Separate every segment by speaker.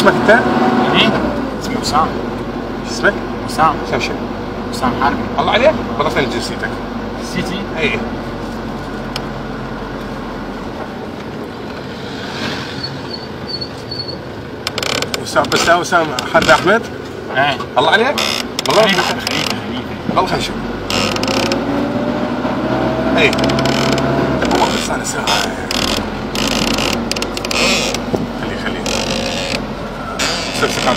Speaker 1: اسمك انت؟
Speaker 2: ايه؟ اسمي وسام.
Speaker 1: شو اسمك؟
Speaker 2: وسام.
Speaker 1: شو؟
Speaker 2: وسام حربي.
Speaker 1: الله عليك، والله فين جنسيتك؟
Speaker 2: جنسيتي؟
Speaker 1: اي. وسام بس وسام حربي احمد؟
Speaker 2: ايه.
Speaker 1: الله عليك؟ والله
Speaker 2: خليفه.
Speaker 1: والله خلينا نشوف. اي. والله بس انا ساعة. خليه. سلسلة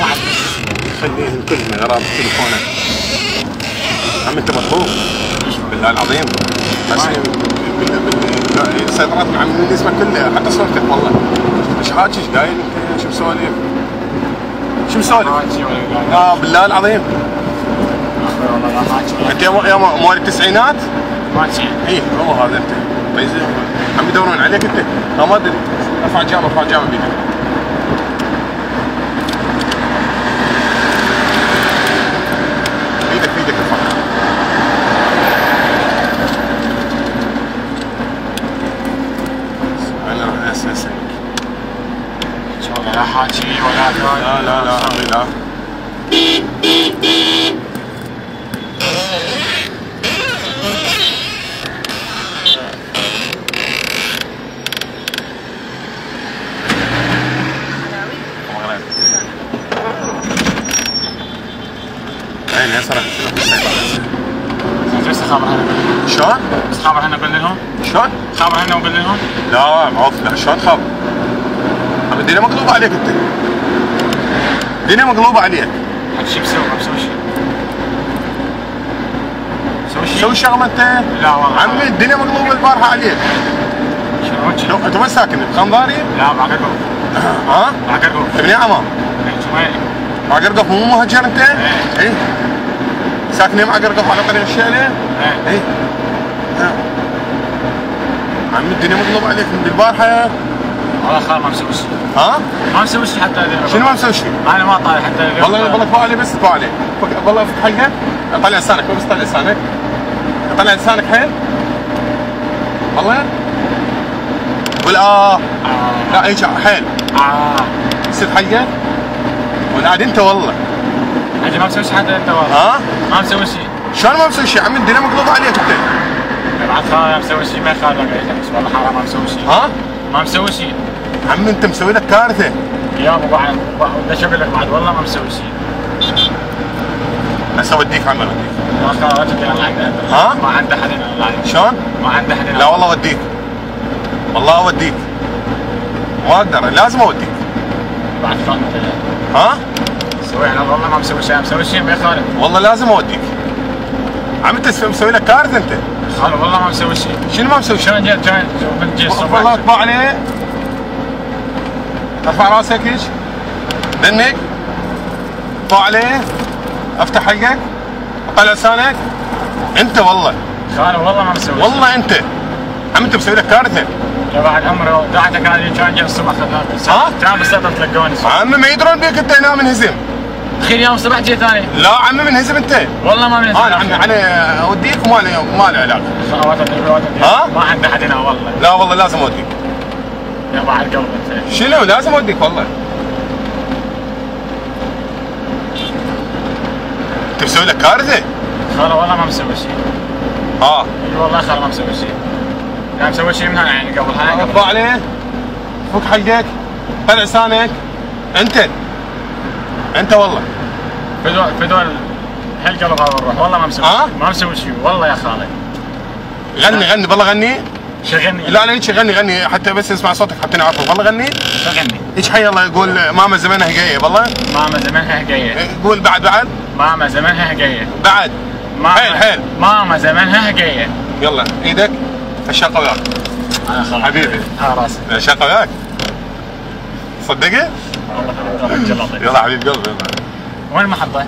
Speaker 2: ما عاد
Speaker 1: خليهم كلهم غرام تليفونك. عم انت مطلوب بالله العظيم. السيطرات عم من اسمك كله حتى صورتك والله. ايش حاجي ايش قايل انت شو مسولف؟ شو مسولف؟ بالله العظيم.
Speaker 2: والله لا حاجي.
Speaker 1: انت يا مواليد التسعينات؟
Speaker 2: ما تشيل.
Speaker 1: اي هو هذا انت. طيب عم يدورون عليك انت. ما ادري. ارفع جامه بيدك. ايدك ارفع. انا راح اسالك.
Speaker 2: ان شاء الله لا حاجي ولا
Speaker 1: لا عمي لا. عيني صراحة
Speaker 2: بس خابر هنا.
Speaker 1: شلون؟
Speaker 2: بس خابر هنا قول لهم.
Speaker 1: شلون؟
Speaker 2: خابر هنا وقول لهم.
Speaker 1: لا معوف لا شلون خابر؟ الدنيا مقلوبة عليك انت. الدنيا مقلوبة عليك.
Speaker 2: شو بسوي؟ ما بسوي شيء.
Speaker 1: سوي شغلة انت؟
Speaker 2: لا والله.
Speaker 1: عمي الدنيا مقلوبة البارحة عليك.
Speaker 2: شنو؟
Speaker 1: انت وين ساكن؟ بخنضاري؟
Speaker 2: لا بعقرقوف.
Speaker 1: ها؟
Speaker 2: بعقرقوف.
Speaker 1: ابن عمام. بعقرقوف مو مهجر انت؟ اي. ساكنين بعقرقوف على طريق الشيلة؟ اي. عمي الدنيا مقلوبة عليك من البارحة.
Speaker 2: والله خال ما مسوي شيء.
Speaker 1: ها؟
Speaker 2: ما مسوي شيء حتى اليوم.
Speaker 1: شنو ما مسوي شيء؟
Speaker 2: انا ما طالع حتى اليوم.
Speaker 1: والله طلع لي بس طلع لي. والله افتح حلقك. طلع لسانك بس طلع لسانك. طلع لسانك حيل. والله؟ قول لا هيك حيل. سد حلقك. ونعد انت والله.
Speaker 2: انت ما مسوي شيء حتى انت والله.
Speaker 1: ها؟
Speaker 2: ما مسوي شيء.
Speaker 1: شلون ما مسوي شيء؟ عمي الدنيا مقلوبة عليك انت.
Speaker 2: بعد خال مسوي شيء ما يخالف بس والله حرام ما مسوي شيء.
Speaker 1: ها؟
Speaker 2: ما مسوي شيء.
Speaker 1: عمي انت مسوي لك كارثة.
Speaker 2: يا ابو بعد ليش اقول لك بعد والله ما مسوي شيء.
Speaker 1: هسه اوديك عمي اوديك.
Speaker 2: ما كان رجل الله عنده.
Speaker 1: ها؟
Speaker 2: ما عنده حد الله عنده.
Speaker 1: شلون؟
Speaker 2: ما عنده حد.
Speaker 1: لا والله اوديك. والله اوديك. ما اقدر لازم اوديك.
Speaker 2: بعد خال
Speaker 1: ها؟
Speaker 2: سوي انا والله ما مسوي شيء. مسوي شيء ما يخالف.
Speaker 1: والله لازم اوديك. عم انت مسوي لك كارثة انت.
Speaker 2: خال والله ما مسوي شيء.
Speaker 1: شنو ما مسوي شيء؟
Speaker 2: شلون جاي بنجي الصبح.
Speaker 1: والله اطبع عليه. ارفع راسك هيك. دنك. اطبع عليه. افتح حلقك. طلع لسانك. انت والله.
Speaker 2: خال والله ما مسوي شيء.
Speaker 1: والله انت. عم انت مسوي لك كارثة.
Speaker 2: يا بعد عمره قاعده كان جاي الصبح
Speaker 1: ها؟
Speaker 2: كان بالسيطرة تلقوني.
Speaker 1: عمي ما يدرون بيك انت هنا منهزم.
Speaker 2: اخير يوم الصبح جيت ثاني.
Speaker 1: لا عمي منهزم انت.
Speaker 2: والله ما منهزم.
Speaker 1: انا عمي انا اوديك وما له علاقة. ها؟
Speaker 2: ما عنده حد هنا والله.
Speaker 1: لا والله لازم اوديك.
Speaker 2: يا بعد قلب انت.
Speaker 1: شنو لازم اوديك والله. انت مسوي لك كارثة.
Speaker 2: خال والله ما مسوي شيء. اي والله خال ما مسوي شيء. كان مسوي شيء من هنا يعني قبل هاي.
Speaker 1: اطبع عليه. فك حلقك. طلع لسانك. انت والله.
Speaker 2: فدول حلقه لغه الروح والله ما مسوي شيء. ما مسوي شيء والله يا خالد.
Speaker 1: غني بالله غني.
Speaker 2: شغلني.
Speaker 1: لا هيك غني حتى بس اسمع صوتك حتى نعرفه والله غني.
Speaker 2: شغلني.
Speaker 1: هيك حي الله يقول ماما زمانها هقيه والله.
Speaker 2: ماما زمانها هقيه.
Speaker 1: قول بعد.
Speaker 2: ماما زمانها هقيه.
Speaker 1: بعد. حيل.
Speaker 2: ماما زمانها هقيه.
Speaker 1: يلا ايدك. الشقه وياك.
Speaker 2: انا خلاص
Speaker 1: حبيبي.
Speaker 2: راسي.
Speaker 1: الشقه وياك. صدقت؟
Speaker 2: والله
Speaker 1: يلا حبيب قلبي يلا.
Speaker 2: وين المحطه؟